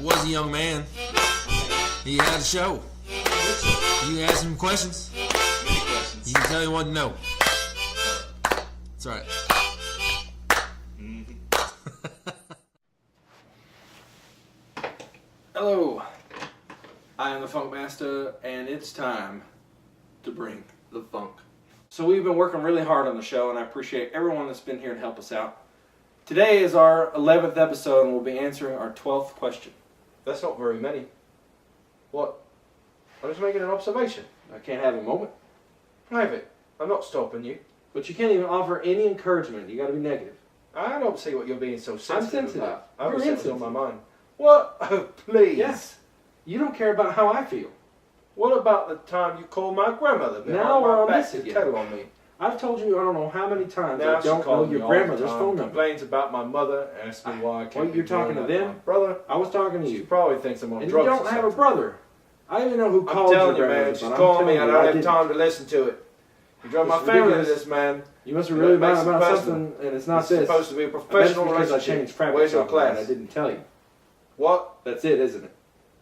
was a young man. He had a show. You can ask him questions. Many questions. You can tell him what to know. That's right. Hello, I am the Funk Masta, and it's time to bring the funk. So we've been working really hard on the show, and I appreciate everyone that's been here to help us out. Today is our 11th episode, and we'll be answering our 12th question. That's not very many. What? I'm just making an observation. I can't have a moment, Have it. I'm not stopping you. but you can't even offer any encouragement. You got to be negative. I don't see what you're being so sensitive sensitive. about. I You're was sensitive on insensitive. my mind. What? Oh, please. Yes. You don't care about how I feel. What about the time you called my grandmother Now behind we're my on back this to again. tell on me? I've told you I don't know how many times Now I she don't know calls me your all the grandmother's time, phone number. complains about my mother, asks me why I can't Well, be you're talking doing to that them? with my brother. I was talking to She you. probably thinks I'm on And you drugs don't or have a something. brother. I don't even know who I'm called telling your you, man. grandmother, She's but I'm calling me telling and you, I don't have didn't. time to listen to it. You drove my It's family to ridiculous. this, man. You must be You really gotta mad make some about personal. something, and it's not It's this. supposed to be a I bet it's professional because I relationship. changed fabric Where's your somewhere and class? I didn't tell you. What? That's it, isn't it?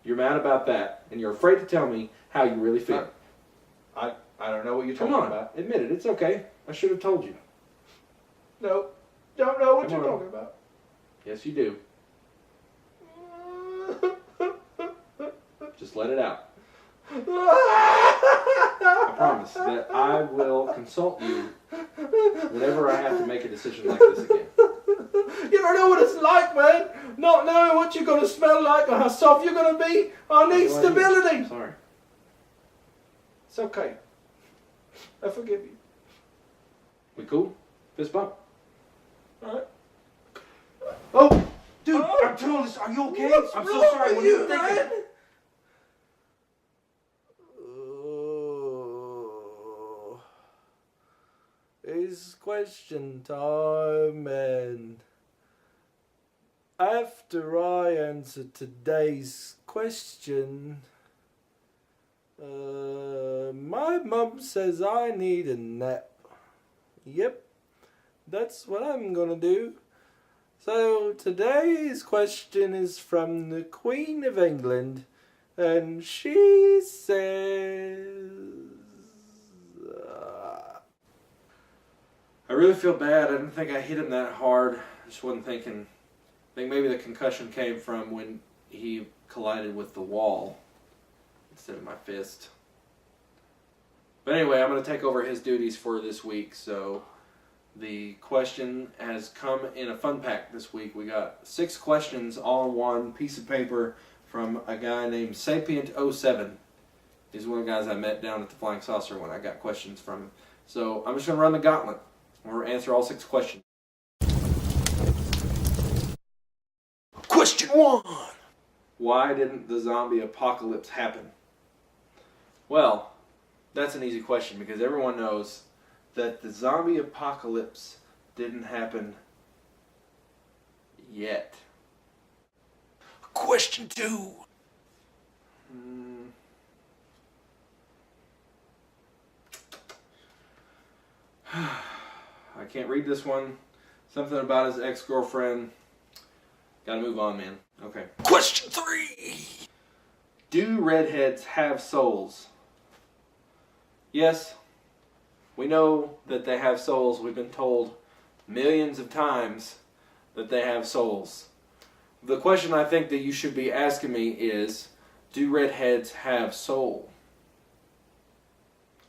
You're mad about that, and you're afraid to tell me how you really feel. I don't know what you're Come talking on, about. admit it. It's okay. I should have told you. No, don't know what Come you're on. talking about. Yes, you do. Just let it out. I promise that I will consult you whenever I have to make a decision like this again. You don't know what it's like, man. Not knowing what you're going to smell like or how soft you're going to be. I need stability. Sorry. It's okay. I forgive you. We cool? Fist bump. Alright? Oh, Dude, Oh. I'm doing this. Are you okay? What's I'm so wrong sorry. with What are you you, thinking? man? It's question time, and after I answer today's question, my mum says I need a nap. Yep, that's what I'm gonna do. So today's question is from the Queen of England, and she says, I really feel bad. I didn't think I hit him that hard. I just wasn't thinking. I think maybe the concussion came from when he collided with the wall instead of my fist. But anyway, I'm going to take over his duties for this week. So the question has come in a fun pack this week. We got 6 questions all on one piece of paper from a guy named Sapient07. He's one of the guys I met down at the Flying Saucer when I got questions from him. So I'm just going to run the gauntlet. We're going to answer all 6 questions. Question 1. Why didn't the zombie apocalypse happen? Well, that's an easy question because everyone knows that the zombie apocalypse didn't happen yet. Question 2. I can't read this one. Something about his ex-girlfriend. Gotta move on, man. Okay. Question 3. Do redheads have souls? Yes. We know that they have souls. We've been told millions of times that they have souls. The question I think that you should be asking me is, do redheads have soul?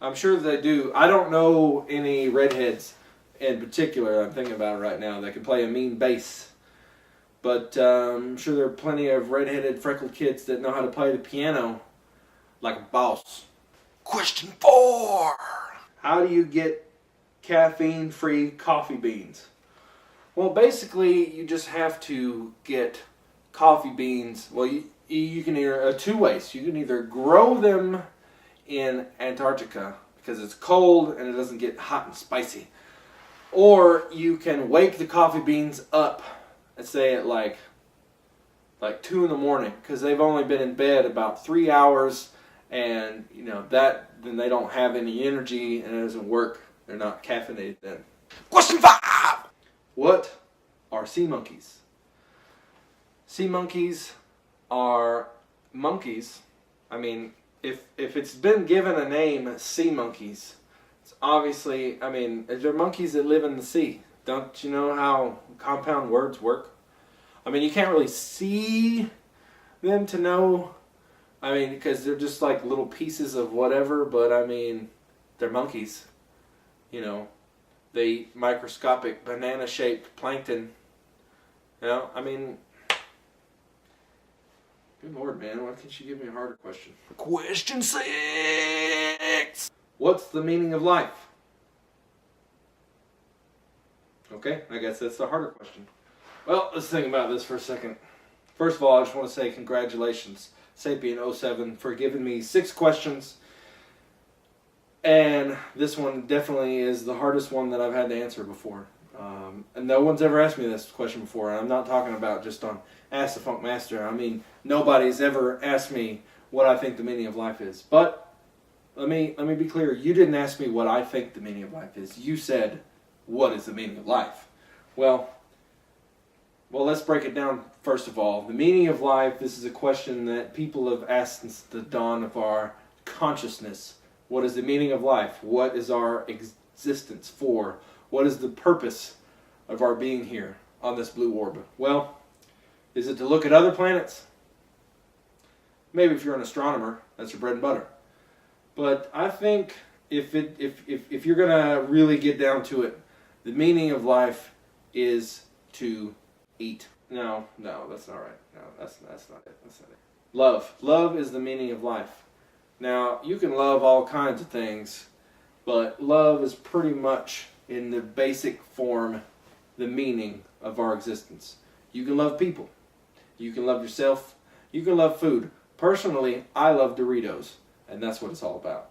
I'm sure they do. I don't know any redheads in particular I'm thinking about right now that can play a mean bass. But I'm sure there are plenty of redheaded freckled kids that know how to play the piano like a boss. Question 4. How do you get caffeine-free coffee beans? Well, basically, you just have to get coffee beans. Well, you can either 2 ways. You can either grow them in Antarctica because it's cold and it doesn't get hot and spicy, or you can wake the coffee beans up, let's say at like 2 in the morning, because they've only been in bed about 3 hours, and you know that then they don't have any energy and it doesn't work. They're not caffeinated then. Question 5. What are sea monkeys? Sea monkeys are monkeys. I mean, if it's been given a name, sea monkeys, it's obviously, I mean, they're monkeys that live in the sea. Don't you know how compound words work? I mean, you can't really see them to know. I mean, because they're just like little pieces of whatever, but I mean, they're monkeys. You know, they eat microscopic banana-shaped plankton. You know, I mean, good Lord, man, why can't you give me a harder question? Question 6! What's the meaning of life? Okay, I guess that's the harder question. Well, let's think about this for a second. First of all, I just want to say congratulations, Sapien07, for giving me 6 questions. And this one definitely is the hardest one that I've had to answer before. And no one's ever asked me this question before. And I'm not talking about just on Ask the Funk Master. I mean, nobody's ever asked me what I think the meaning of life is. But let me be clear. You didn't ask me what I think the meaning of life is. You said, what is the meaning of life? Well, let's break it down first of all. The meaning of life, this is a question that people have asked since the dawn of our consciousness. What is the meaning of life? What is our existence for? What is the purpose of our being here on this blue orb? Well, is it to look at other planets? Maybe if you're an astronomer, that's your bread and butter. But I think if you're gonna really get down to it, the meaning of life is to eat. No, that's not right. No, that's not it. That's not it. Love. Love is the meaning of life. Now, you can love all kinds of things, but love is pretty much, in the basic form, the meaning of our existence. You can love people. You can love yourself. You can love food. Personally, I love Doritos, and that's what it's all about.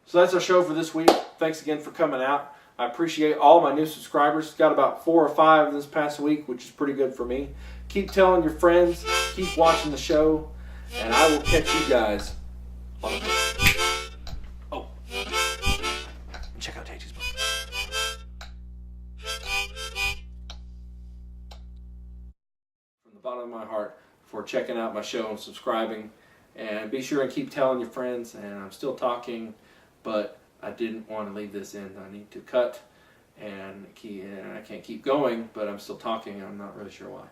So that's our show for this week. Thanks again for coming out. I appreciate all my new subscribers. Got about 4 or 5 this past week, which is pretty good for me. Keep telling your friends. Keep watching the show. And I will catch you guys on the Oh. Check out Tate's book. From the bottom of my heart for checking out my show and subscribing. And be sure and keep telling your friends. And I'm still talking, but I didn't want to leave this in. I need to cut, and I can't keep going, but I'm still talking. I'm not really sure why.